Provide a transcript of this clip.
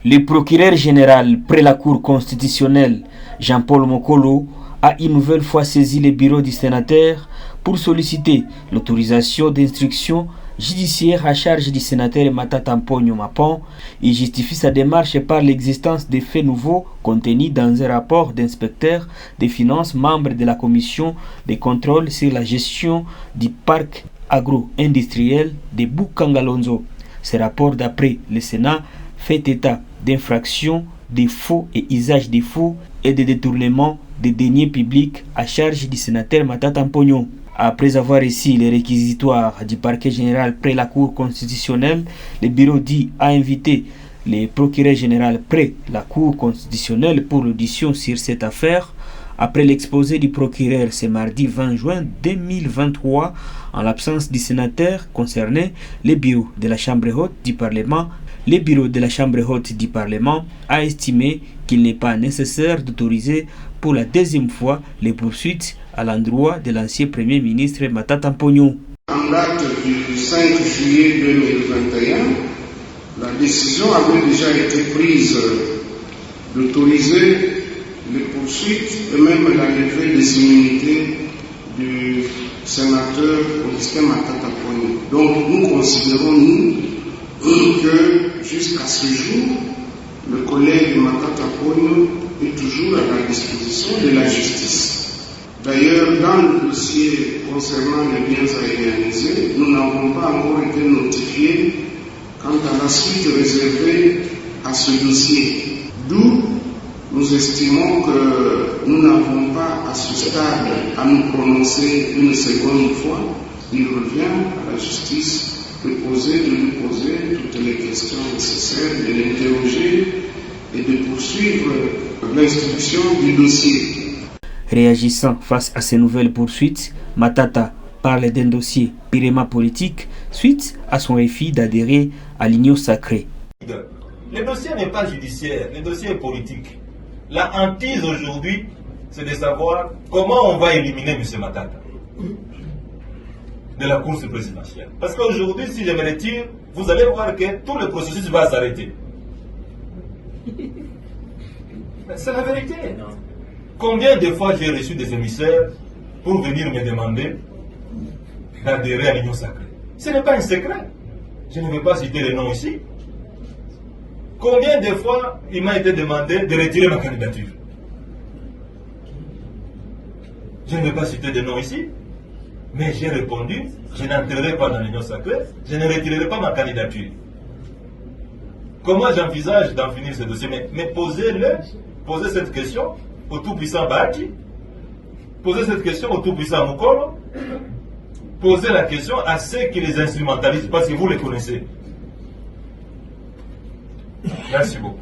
Le procureur général près la Cour constitutionnelle, Jean-Paul Mokolo, a une nouvelle fois saisi le bureau du sénateur pour solliciter l'autorisation d'instruction judiciaire à charge du sénateur Matata Mponyo Mapon. Il justifie sa démarche par l'existence des faits nouveaux contenus dans un rapport d'inspecteur des finances membre de la commission de contrôle sur la gestion du parc agro-industriel de Bukangalonzo. Ce rapport, d'après le Sénat, fait état d'infractions, de faux et usage de faux et de détournement des deniers publics à charge du sénateur Matata Mponyo. Après avoir reçu les réquisitoires du parquet général près la Cour constitutionnelle, le bureau dit a invité le procureur général près la Cour constitutionnelle pour l'audition sur cette affaire. Après l'exposé du procureur ce mardi 20 juin 2023, en l'absence du sénateur concerné, le bureau de la Chambre haute du Parlement a estimé qu'il n'est pas nécessaire d'autoriser pour la deuxième fois les poursuites à l'endroit de l'ancien Premier ministre Matata Mponyo. En date du 5 juillet 2021, la décision avait déjà été prise d'autoriser les poursuites et même la levée des immunités du sénateur Augustin Matata Mponyo. Donc nous considérons, nous, que jusqu'à ce jour, le collègue Matata Mponyo est toujours à la disposition de la justice. D'ailleurs, dans le dossier concernant les biens aérianisés, nous n'avons pas encore été notifiés quant à la suite réservée à ce dossier. D'où nous estimons que nous n'avons pas à ce stade à nous prononcer une seconde fois. Il revient à la justice de lui poser toutes les questions nécessaires, de l'interroger et de poursuivre l'instruction du dossier. Réagissant face à ces nouvelles poursuites, Matata parle d'un dossier purement politique suite à son refus d'adhérer à l'Union sacrée. Le dossier n'est pas judiciaire, le dossier est politique. La hantise aujourd'hui, c'est de savoir comment on va éliminer M. Matata de la course présidentielle. Parce qu'aujourd'hui, si je me retire, vous allez voir que tout le processus va s'arrêter. C'est la vérité. Combien de fois j'ai reçu des émissaires pour venir me demander d'adhérer à l'Union sacrée? Ce n'est pas un secret. Je ne vais pas citer les noms ici. Combien de fois il m'a été demandé de retirer ma candidature? Je ne vais pas citer des noms ici. Mais j'ai répondu, je n'entrerai pas dans l'Union sacrée, je ne retirerai pas ma candidature. Comment j'envisage d'en finir ce dossier? Mais posez cette question au tout-puissant Baki, posez cette question au tout-puissant Mokolo, posez la question à ceux qui les instrumentalisent, parce que vous les connaissez. Merci beaucoup.